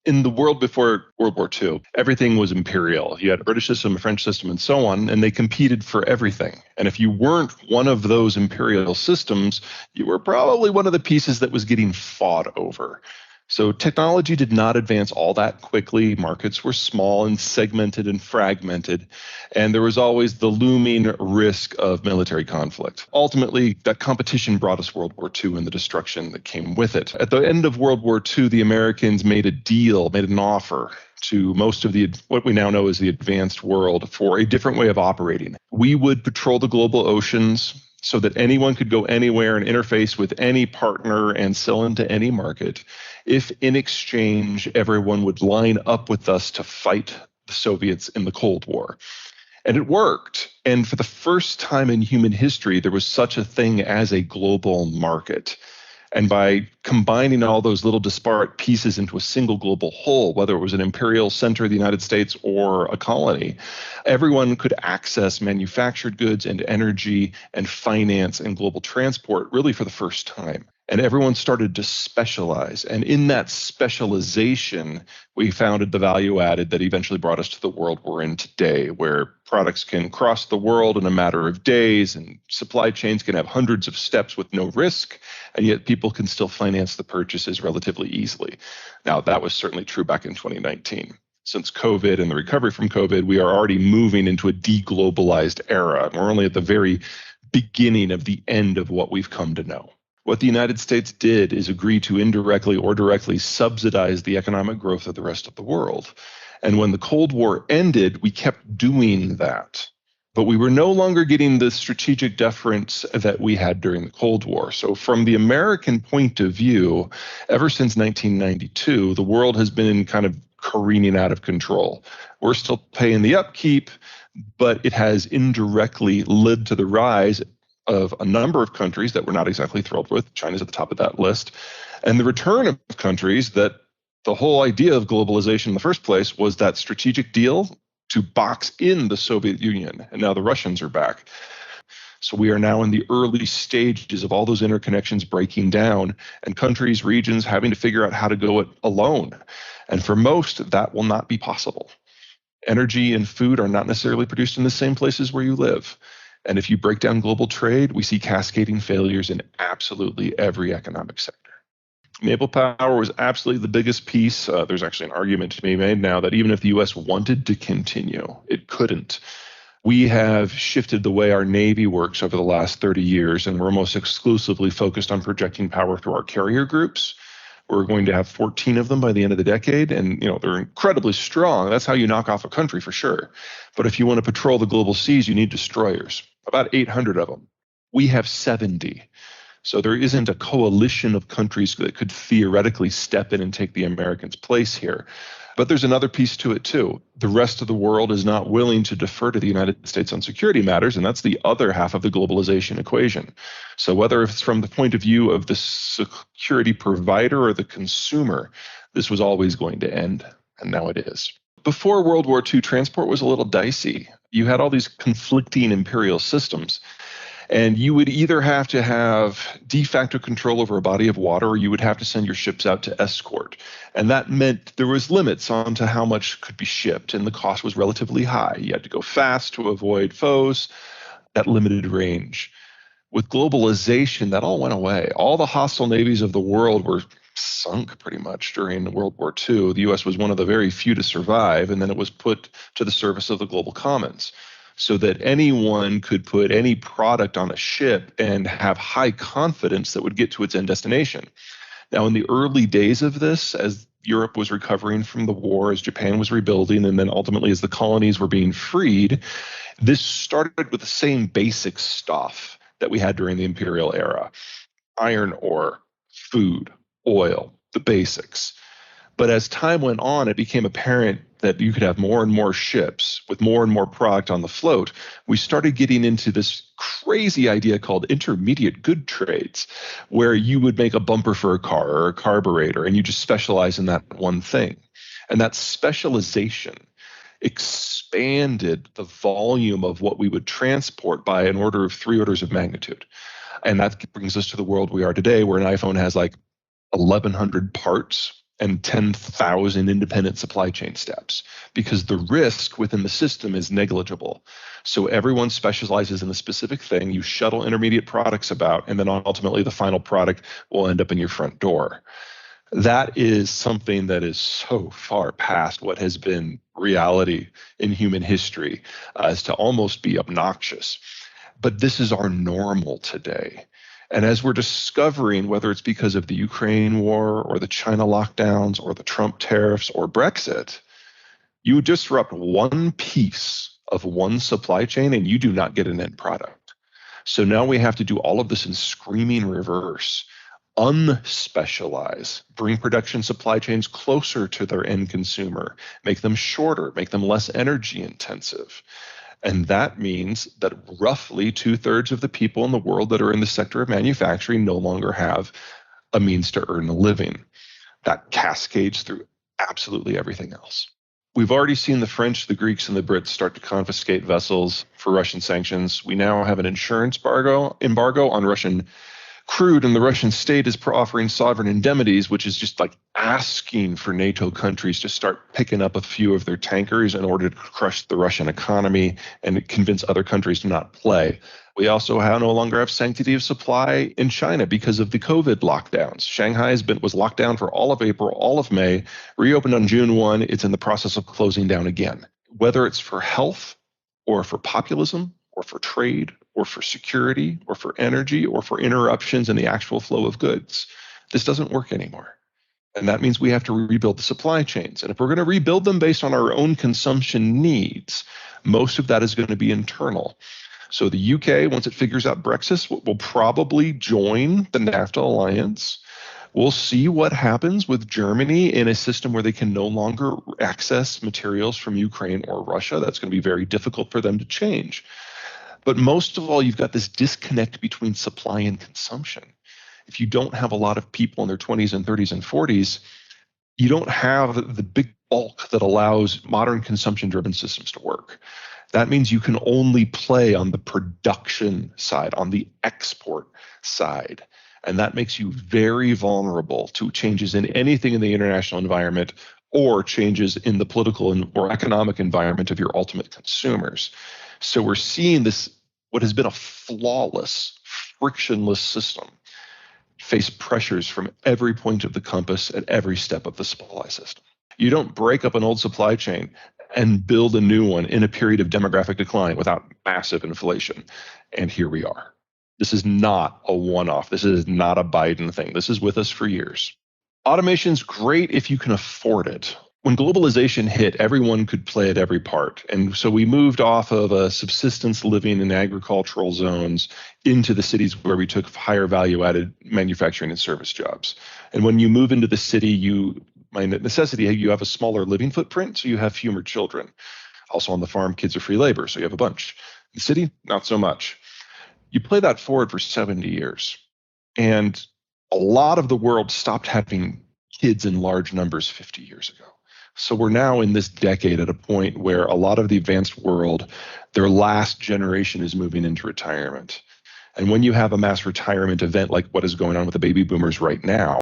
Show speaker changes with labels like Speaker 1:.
Speaker 1: In the world before World War II, everything was imperial. You had a British system, a French system, and so on, and they competed for everything. And if you weren't one of those imperial systems, you were probably one of the pieces that was getting fought over. So technology did not advance all that quickly. Markets were small and segmented and fragmented, and there was always the looming risk of military conflict. Ultimately, that competition brought us World War II and the destruction that came with it. At the end of World War II, the Americans made an offer to most of what we now know as the advanced world for a different way of operating. We would patrol the global oceans so that anyone could go anywhere and interface with any partner and sell into any market, if in exchange everyone would line up with us to fight the Soviets in the Cold War. And it worked. And for the first time in human history, there was such a thing as a global market. And by combining all those little disparate pieces into a single global whole, whether it was an imperial center of the United States or a colony, everyone could access manufactured goods and energy and finance and global transport really for the first time. And everyone started to specialize. And in that specialization, we founded the value added that eventually brought us to the world we're in today, where products can cross the world in a matter of days and supply chains can have hundreds of steps with no risk, and yet people can still finance the purchases relatively easily. Now, that was certainly true back in 2019. Since COVID and the recovery from COVID, we are already moving into a deglobalized era. We're only at the very beginning of the end of what we've come to know. What the United States did is agree to indirectly or directly subsidize the economic growth of the rest of the world. And when the Cold War ended, we kept doing that. But we were no longer getting the strategic deference that we had during the Cold War. So from the American point of view, ever since 1992, the world has been kind of careening out of control. We're still paying the upkeep, but it has indirectly led to the rise of a number of countries that we're not exactly thrilled with. China's at the top of that list. And the return of countries that the whole idea of globalization in the first place was that strategic deal to box in the Soviet Union. And now the Russians are back. So we are now in the early stages of all those interconnections breaking down and countries, regions having to figure out how to go it alone. And for most, that will not be possible. Energy and food are not necessarily produced in the same places where you live. And if you break down global trade, we see cascading failures in absolutely every economic sector. Naval power was absolutely the biggest piece. There's actually an argument to be made now that even if the U.S. wanted to continue, it couldn't. We have shifted the way our Navy works over the last 30 years, and we're almost exclusively focused on projecting power through our carrier groups. We're going to have 14 of them by the end of the decade, and they're incredibly strong. That's how you knock off a country for sure. But if you want to patrol the global seas, you need destroyers, about 800 of them. We have 70. So there isn't a coalition of countries that could theoretically step in and take the Americans' place here. But there's another piece to it too. The rest of the world is not willing to defer to the United States on security matters, and that's the other half of the globalization equation. So whether it's from the point of view of the security provider or the consumer, this was always going to end, and now it is. Before World War II, transport was a little dicey. You had all these conflicting imperial systems. And you would either have to have de facto control over a body of water, or you would have to send your ships out to escort. And that meant there was limits on to how much could be shipped, and the cost was relatively high. You had to go fast to avoid foes at limited range. With globalization, that all went away. All the hostile navies of the world were sunk pretty much during World War II. The U.S. was one of the very few to survive, and then it was put to the service of the global commons, so that anyone could put any product on a ship and have high confidence that would get to its end destination. Now, in the early days of this, as Europe was recovering from the war, as Japan was rebuilding, and then ultimately as the colonies were being freed, this started with the same basic stuff that we had during the imperial era: iron ore, food, oil, the basics. But as time went on, it became apparent that you could have more and more ships with more and more product on the float. We started getting into this crazy idea called intermediate good trades, where you would make a bumper for a car or a carburetor, and you just specialize in that one thing. And that specialization expanded the volume of what we would transport by an order of 3 orders of magnitude. And that brings us to the world we are today, where an iPhone has like 1,100 parts. and 10,000 independent supply chain steps because the risk within the system is negligible. So everyone specializes in the specific thing. You shuttle intermediate products about, and then ultimately the final product will end up in your front door. That is something that is so far past what has been reality in human history as to almost be obnoxious. But this is our normal today. And as we're discovering, whether it's because of the Ukraine war or the China lockdowns or the Trump tariffs or Brexit, you disrupt one piece of one supply chain and you do not get an end product. So now we have to do all of this in screaming reverse, unspecialize, bring production supply chains closer to their end consumer, make them shorter, make them less energy intensive. And that means that roughly 2/3 of the people in the world that are in the sector of manufacturing no longer have a means to earn a living. That cascades through absolutely everything else. We've already seen the French, the Greeks, and the Brits start to confiscate vessels for Russian sanctions. We now have an insurance embargo on Russian crude, and the Russian state is offering sovereign indemnities, which is just like asking for NATO countries to start picking up a few of their tankers in order to crush the Russian economy and convince other countries to not play. We also no longer have sanctity of supply in China because of the COVID lockdowns. Shanghai was locked down for all of April, all of May, reopened on June 1. It's in the process of closing down again. Whether it's for health or for populism or for trade or for security or for energy or for interruptions in the actual flow of goods, this doesn't work anymore. And that means we have to rebuild the supply chains. And if we're going to rebuild them based on our own consumption needs, most of that is going to be internal. So the UK, once it figures out Brexit, will probably join the NAFTA alliance. We'll see what happens with Germany in a system where they can no longer access materials from Ukraine or Russia. That's going to be very difficult for them to change. But most of all, you've got this disconnect between supply and consumption. If you don't have a lot of people in their 20s and 30s and 40s, you don't have the big bulk that allows modern consumption-driven systems to work. That means you can only play on the production side, on the export side. And that makes you very vulnerable to changes in anything in the international environment or changes in the political or economic environment of your ultimate consumers. So we're seeing this, what has been a flawless, frictionless system, face pressures from every point of the compass at every step of the supply system. You don't break up an old supply chain and build a new one in a period of demographic decline without massive inflation. And here we are. This is not a one-off. This is not a Biden thing. This is with us for years. Automation's great if you can afford it. When globalization hit, everyone could play at every part. And so we moved off of a subsistence living in agricultural zones into the cities where we took higher value-added manufacturing and service jobs. And when you move into the city, by necessity, you have a smaller living footprint, so you have fewer children. Also on the farm, kids are free labor, so you have a bunch. In the city, not so much. You play that forward for 70 years, and a lot of the world stopped having kids in large numbers 50 years ago. So we're now in this decade at a point where a lot of the advanced world, their last generation is moving into retirement. And when you have a mass retirement event like what is going on with the baby boomers right now,